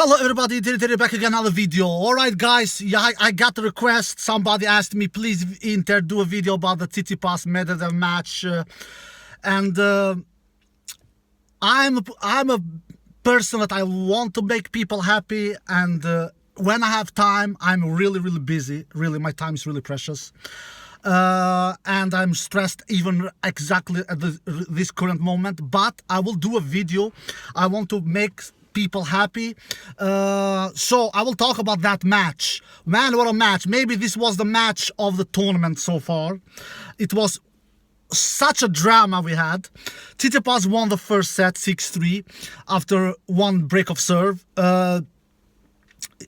Hello everybody, Terry back again, another video. Alright guys, yeah, I got a request. Somebody asked me, please Inter do a video about the Tsitsipas Medvedev match. I'm a person that I want to make people happy, and when I have time, I'm really busy. Really, my time is really precious. And I'm stressed even exactly at this current moment, but I will do a video. I want to make people happy, so I will talk about that match. Man, what a match. Maybe this was the match of the tournament so far. It was such a drama we had. Tsitsipas won the first set 6-3 after one break of serve.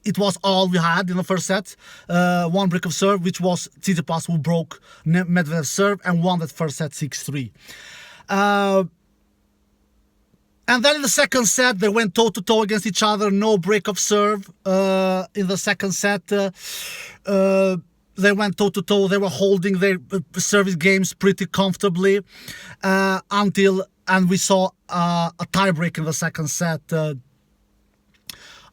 It was all we had in the first set, one break of serve, which was Tsitsipas who broke Medvedev's serve and won that first set 6-3. And then in the second set, they went toe-to-toe against each other, no break of serve. In the second set, they went toe-to-toe. They were holding their service games pretty comfortably and we saw a tiebreak in the second set.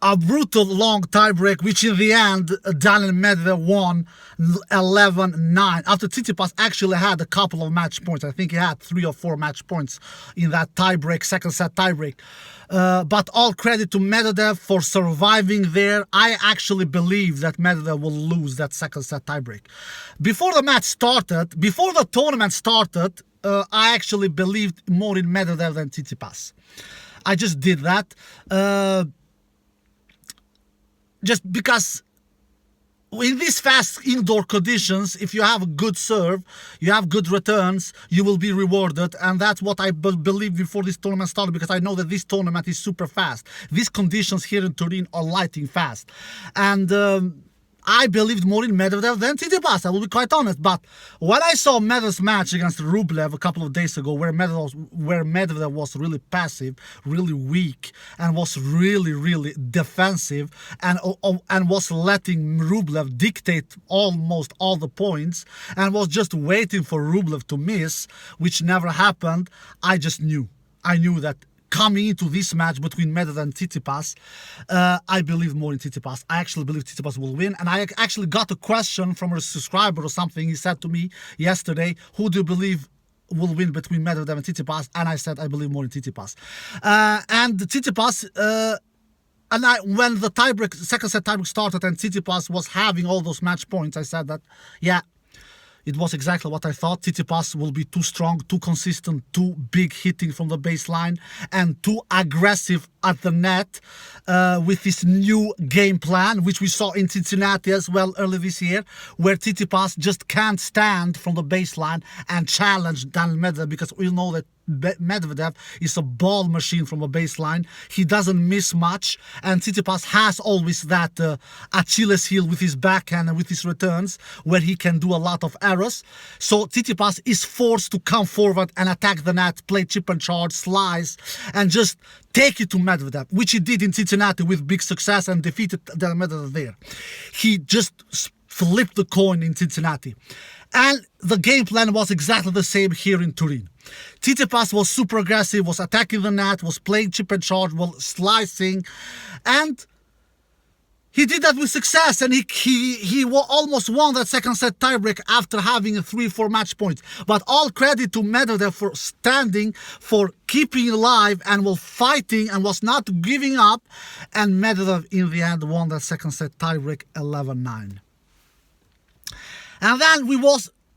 A brutal long tiebreak, which in the end, Daniil and Medvedev won 11-9. After Tsitsipas actually had a couple of match points. I think he had 3 or 4 match points in that tiebreak, second set tiebreak. But all credit to Medvedev for surviving there. I actually believe that Medvedev will lose that second set tiebreak. Before the match started, before the tournament started, I actually believed more in Medvedev than Tsitsipas. I just did that. Just because in these fast indoor conditions, if you have a good serve, you have good returns, you will be rewarded. And that's what I believed before this tournament started, because I know that this tournament is super fast. These conditions here in Turin are lightning fast. And I believed more in Medvedev than Tsitsipas, I will be quite honest. But when I saw Medvedev's match against Rublev a couple of days ago, where Medvedev was really passive, really weak, and was really defensive, and was letting Rublev dictate almost all the points, and was just waiting for Rublev to miss, which never happened, I just knew. I knew that coming into this match between Medvedev and Tsitsipas, I believe more in Tsitsipas. I actually believe Tsitsipas will win. And I actually got a question from a subscriber or something. He said to me yesterday, who do you believe will win between Medvedev and Tsitsipas? And I said, I believe more in Tsitsipas. And Tsitsipas, when the second set tiebreak started and Tsitsipas was having all those match points, I said that, yeah, it was exactly what I thought. Tsitsipas will be too strong, too consistent, too big hitting from the baseline, and too aggressive at the net with this new game plan, which we saw in Cincinnati as well early this year, where Tsitsipas just can't stand from the baseline and challenge Daniil Medvedev, because we know that Medvedev is a ball machine from a baseline. He doesn't miss much, and Tsitsipas has always that Achilles heel with his backhand and with his returns, where he can do a lot of errors. So Tsitsipas is forced to come forward and attack the net, play chip and charge, slice, and just take it to Medvedev, which he did in Cincinnati with big success and defeated Daniil Medvedev there. He just flipped the coin in Cincinnati. And the game plan was exactly the same here in Turin. Tsitsipas was super aggressive, was attacking the net, was playing chip and charge, was slicing, and he did that with success, and he almost won that second set tiebreak after having 3-4 match points. But all credit to Medvedev for standing, for keeping alive, and was fighting and was not giving up. And Medvedev in the end won that second set tiebreak 11-9. And then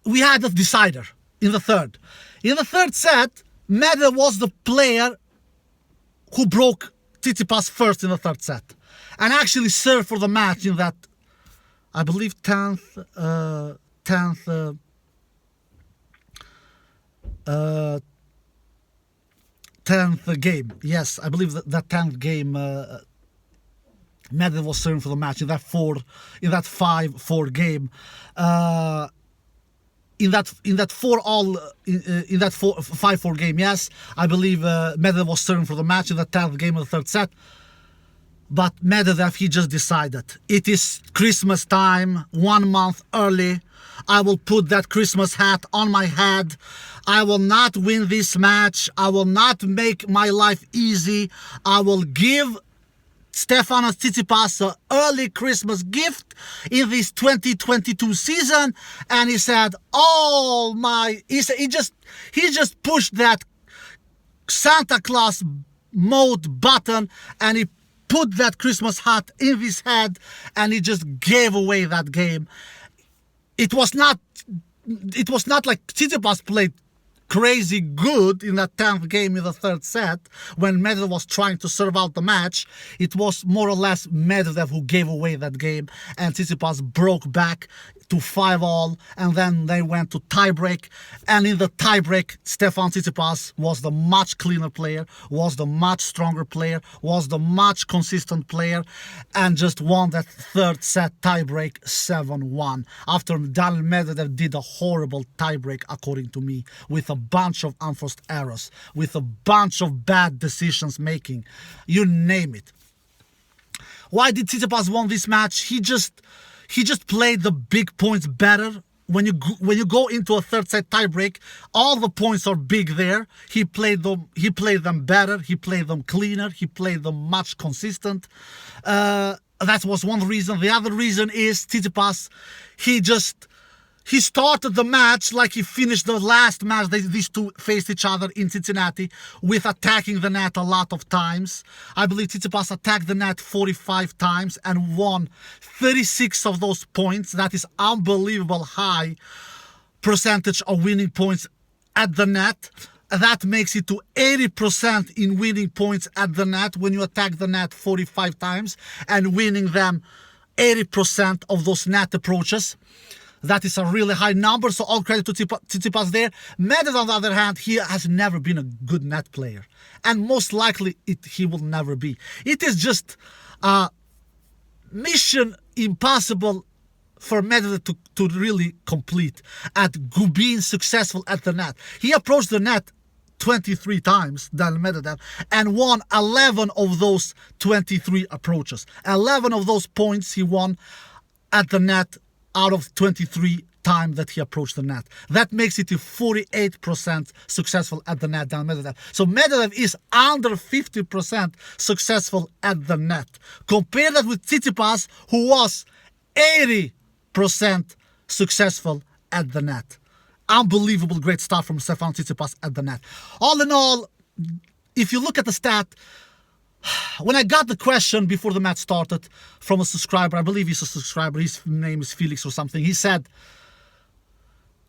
we had a decider in the third. In the third set, Medvedev was the player who broke Tsitsipas first in the third set, and actually served for the match in that, I believe, 10th game. Yes, I believe that 10th game, Medvedev was serving for the match in that 5-4 game. In that 5-4 game, yes, I believe Medvedev was serving for the match in the 10th game of the third set. But Medvedev, he just decided, it is Christmas time, 1 month early. I will put that Christmas hat on my head. I will not win this match. I will not make my life easy. I will give Stefanos Tsitsipas an early Christmas gift in this 2022 season, and he said, he just pushed that Santa Claus mode button, and he put that Christmas hat in his head, and he just gave away that game. It was not like Tsitsipas played crazy good in that 10th game in the third set when Medvedev was trying to serve out the match. It was more or less Medvedev who gave away that game, and Tsitsipas broke back to 5-all, and then they went to tiebreak, and in the tiebreak Stefanos Tsitsipas was the much cleaner player, was the much stronger player, was the much consistent player, and just won that third set tiebreak 7-1 after Daniil Medvedev did a horrible tiebreak, according to me, with a bunch of unforced errors, with a bunch of bad decisions making, you name it. Why did Tsitsipas won this match? He just played the big points better. When you go into a third set tiebreak, all the points are big there. He played them better. He played them cleaner. He played them much consistent. That was one reason. The other reason is Tsitsipas. He started the match like he finished the last match. These two faced each other in Cincinnati with attacking the net a lot of times. I believe Tsitsipas attacked the net 45 times and won 36 of those points. That is unbelievable high percentage of winning points at the net. That makes it to 80% in winning points at the net when you attack the net 45 times and winning them 80% of those net approaches. That is a really high number, so all credit to Tsitsipas there. Medvedev, on the other hand, he has never been a good net player. And most likely, he will never be. It is just mission impossible for Medvedev to really complete at being successful at the net. He approached the net 23 times, Daniil Medvedev, and won 11 of those 23 approaches. 11 of those points he won at the net out of 23 times that he approached the net. That makes it to 48% successful at the net, Daniil Medvedev. So Medvedev is under 50% successful at the net. Compare that with Tsitsipas, who was 80% successful at the net. Unbelievable great start from Stefanos Tsitsipas at the net. All in all, if you look at the stat, when I got the question before the match started from a subscriber, I believe he's a subscriber, his name is Felix or something, he said,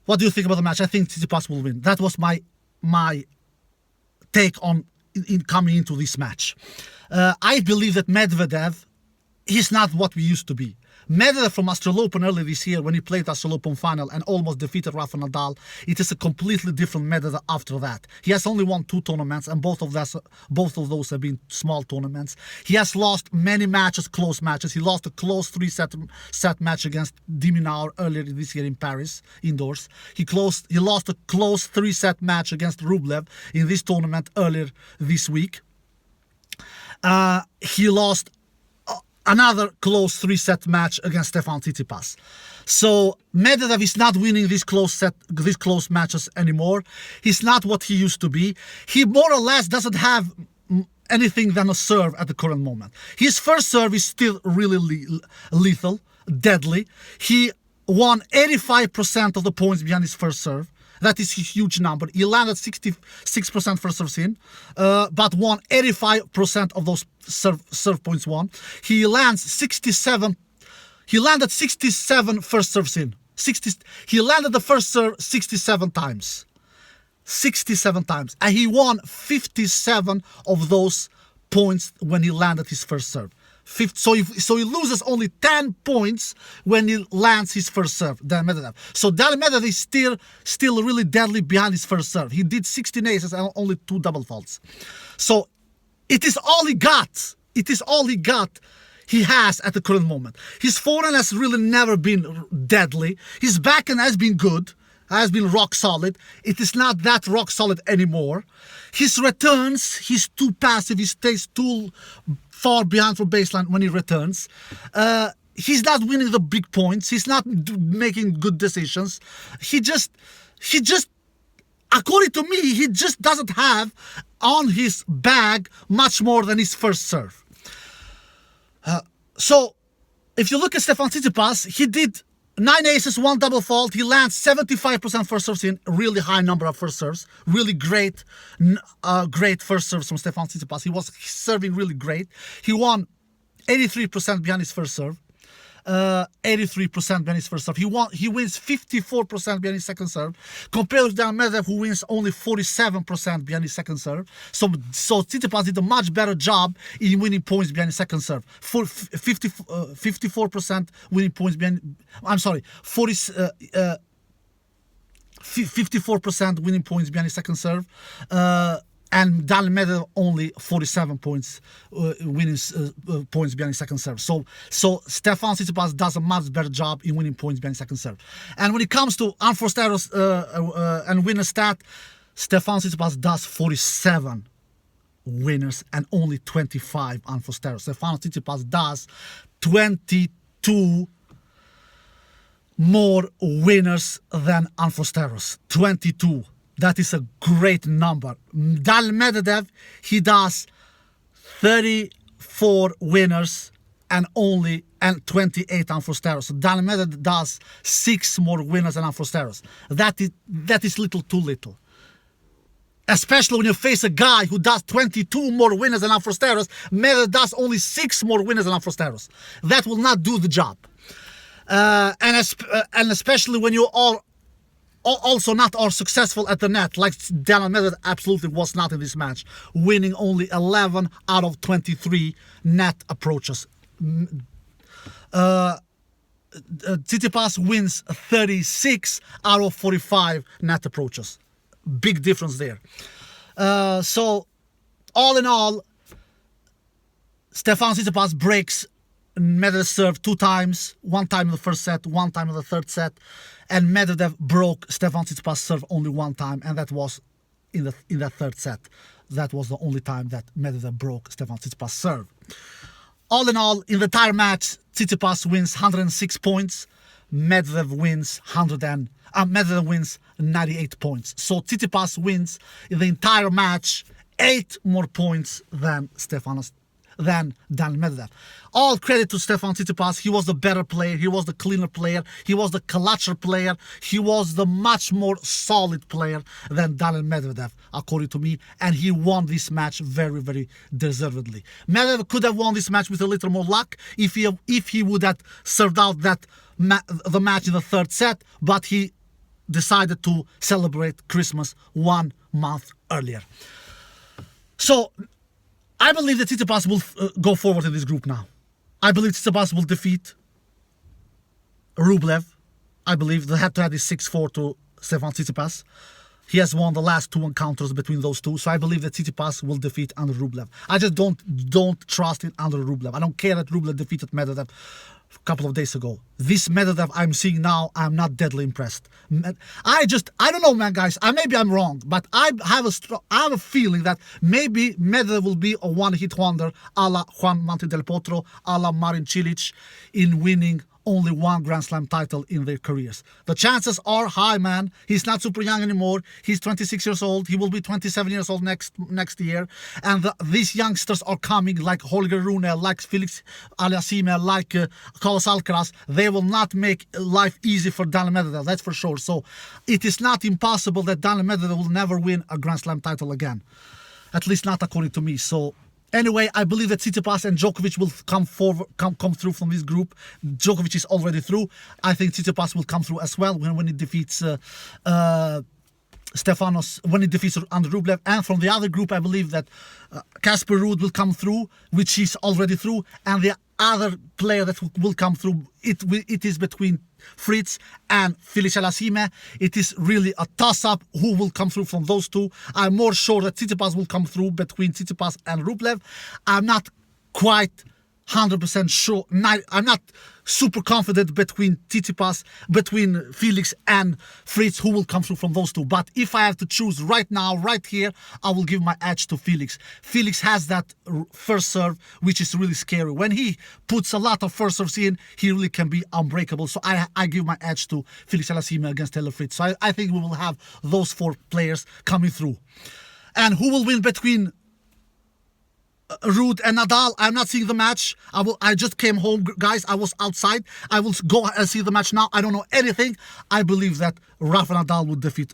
what do you think about the match? I think Tsitsipas will win. That was my take on in coming into this match. I believe that Medvedev is not what we used to be. Medvedev from Australian Open earlier this year, when he played Australian Open final and almost defeated Rafa Nadal, it is a completely different Medvedev after that. He has only won 2 tournaments, and both of those have been small tournaments. He has lost many matches, close matches. He lost a close 3-set match against Diminaur earlier this year in Paris, indoors. He lost a close 3-set match against Rublev in this tournament earlier this week. He lost another close 3-set match against Stefanos Tsitsipas. So Medvedev is not winning these close matches anymore. He's not what he used to be. He more or less doesn't have anything than a serve at the current moment. His first serve is still really lethal, deadly. He won 85% of the points behind his first serve. That is a huge number. He landed 66% first serves in, but won 85% of those serve points won. He landed 67 first serves in. He landed the first serve 67 times. 67 times. And he won 57 of those points when he landed his first serve. So he loses only 10 points when he lands his first serve, Daniil Medvedev. So Daniil Medvedev is still really deadly behind his first serve. He did 16 aces and only 2 double faults. So it is all he got. It is all he has at the current moment. His forehand has really never been deadly. His backhand has been good, has been rock solid. It is not that rock solid anymore. His returns, he's too passive. He stays too far behind from baseline when he returns. He's not winning the big points. He's not making good decisions. He just, according to me, he just doesn't have on his bag much more than his first serve. So if you look at Stefanos Tsitsipas, he did 9 aces, 1 double fault. He lands 75% first serves in, really high number of first serves. Really great first serves from Stefanos Tsitsipas. He was serving really great. He won 83% behind his first serve. 83% behind his first serve. He wins 54% behind his second serve, compared with Daniil Medvedev, who wins only 47% behind his second serve. So Tsitsipas did a much better job in winning points behind his second serve. 54% winning points behind. I'm sorry, 54% winning points behind his second serve. And Daniil Medvedev only 47 points winning points behind his second serve. So Stefanos Tsitsipas does a much better job in winning points behind his second serve. And when it comes to unforced errors and winner stat, Stefanos Tsitsipas does 47 winners and only 25 unforced errors. Stefanos Tsitsipas does 22 more winners than unforced errors. 22. That is a great number. Daniil Medvedev, he does 34 winners and 28 unforced errors. So Daniil Medvedev does 6 more winners than unforced errors. That is little too little. Especially when you face a guy who does 22 more winners than unforced errors. Medvedev does only 6 more winners than unforced errors. That will not do the job. And especially when you are also not are successful at the net, like Daniil Medvedev absolutely was not in this match, winning only 11 out of 23 net approaches. Tsitsipas wins 36 out of 45 net approaches. Big difference there. So, all in all, Stefanos Tsitsipas breaks Medvedev serve 2 times, 1 time in the first set, 1 time in the third set, and Medvedev broke Stefanos Tsitsipas serve only 1 time, and that was in the third set. That was the only time that Medvedev broke Stefanos Tsitsipas serve. All in all, in the entire match, Tsitsipas wins 106 points. Medvedev wins 98 points. So Tsitsipas wins in the entire match 8 more points than Daniil Medvedev. All credit to Stefanos Tsitsipas. He was the better player. He was the cleaner player. He was the clutcher player. He was the much more solid player than Daniil Medvedev, according to me. And he won this match very, very deservedly. Medvedev could have won this match with a little more luck if he would have served out the match in the third set, but he decided to celebrate Christmas 1 month earlier. So I believe that Tsitsipas will go forward in this group now. I believe Tsitsipas will defeat Rublev. I believe the head-to-head is 6-4 to Stefanos Tsitsipas. He has won the last 2 encounters between those two, so I believe that Tsitsipas will defeat Andrei Rublev. I just don't trust in Andrei Rublev. I don't care that Rublev defeated Medvedev a couple of days ago. This Medvedev I'm seeing now, I'm not deadly impressed. I don't know, man, guys. Maybe I'm wrong, but I have a feeling that maybe Medvedev will be a one-hit wonder, a la Juan Martín del Potro, a la Marin Cilic, in winning only 1 Grand Slam title in their careers. The chances are high, man. He's not super young anymore. He's 26 years old. He will be 27 years old next year. And these youngsters are coming, like Holger Rune, like Felix Aliassime, like Carlos Alcaraz. They will not make life easy for Daniil Medvedev, that's for sure. So it is not impossible that Daniil Medvedev will never win a Grand Slam title again. At least not according to me. So anyway, I believe that Tsitsipas and Djokovic will come through from this group. Djokovic is already through. I think Tsitsipas will come through as well when he defeats Stefanos, when he defeats Andrei Rublev. And from the other group, I believe that Casper Ruud will come through, which is already through. And the other player that will come through, it is between Fritz and Felix Aliassime. It is really a toss-up who will come through from those two. I'm more sure that Tsitsipas will come through between Tsitsipas and Rublev. I'm not quite 100% sure. I'm not super confident between Felix and Fritz who will come through from those two. But if I have to choose right now, right here, I will give my edge to Felix. Felix has that first serve, which is really scary. When he puts a lot of first serves in, he really can be unbreakable. So I give my edge to Felix Aliassime against Taylor Fritz. So I think we will have those 4 players coming through. And who will win between Ruud and Nadal. I'm not seeing the match. I just came home, guys. I was outside. I will go and see the match now. I don't know anything. I believe that Rafa Nadal would defeat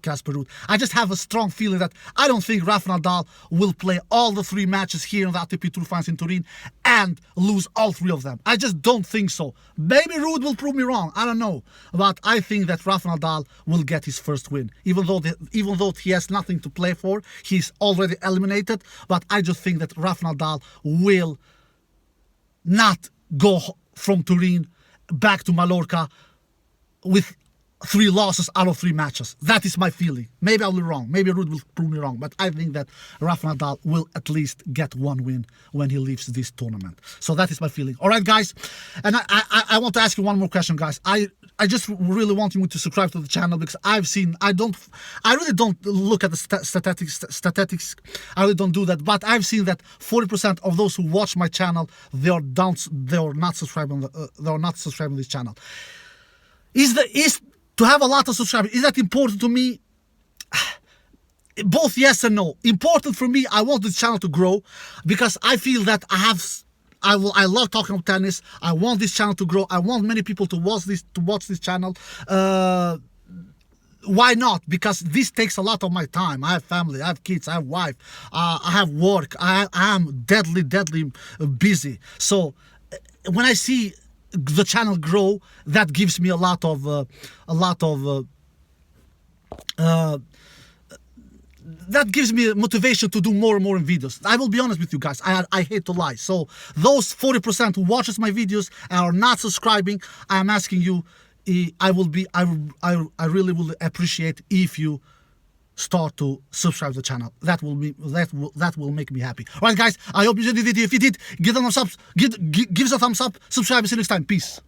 Casper Ruud. I just have a strong feeling that I don't think Rafa Nadal will play all the 3 matches here in the ATP Tour Finals in Turin and lose all 3 of them. I just don't think so. Maybe Ruud will prove me wrong. I don't know. But I think that Rafa Nadal will get his first win. Even though he has nothing to play for, he's already eliminated. But I just think that Rafa Nadal will not go from Turin back to Mallorca with 3 losses out of 3 matches. That is my feeling. Maybe I'll be wrong. Maybe Ruud will prove me wrong. But I think that Rafa Nadal will at least get 1 win when he leaves this tournament. So that is my feeling. All right, guys. And I want to ask you one more question, guys. I just really want you to subscribe to the channel because I really don't look at the statistics. I really don't do that. But I've seen that 40% of those who watch my channel, they are not subscribing. They are not subscribing to this channel. To have a lot of subscribers, is that important to me? Both yes and no. Important for me, I want this channel to grow because I feel that I love talking about tennis. I want this channel to grow. I want many people to watch this channel. Why not? Because this takes a lot of my time. I have family, I have kids, I have wife, I have work. I am deadly busy. So when I see the channel grow, that gives me a lot of that gives me motivation to do more and more videos. I will be honest with you guys, I hate to lie. So those 40% who watches my videos and are not subscribing, I am asking you, I really will appreciate if you start to subscribe to the channel. That will make me happy. All right, guys, I hope you enjoyed the video. If you did, give it a thumbs up, give us a thumbs up, subscribe, see you next time. Peace.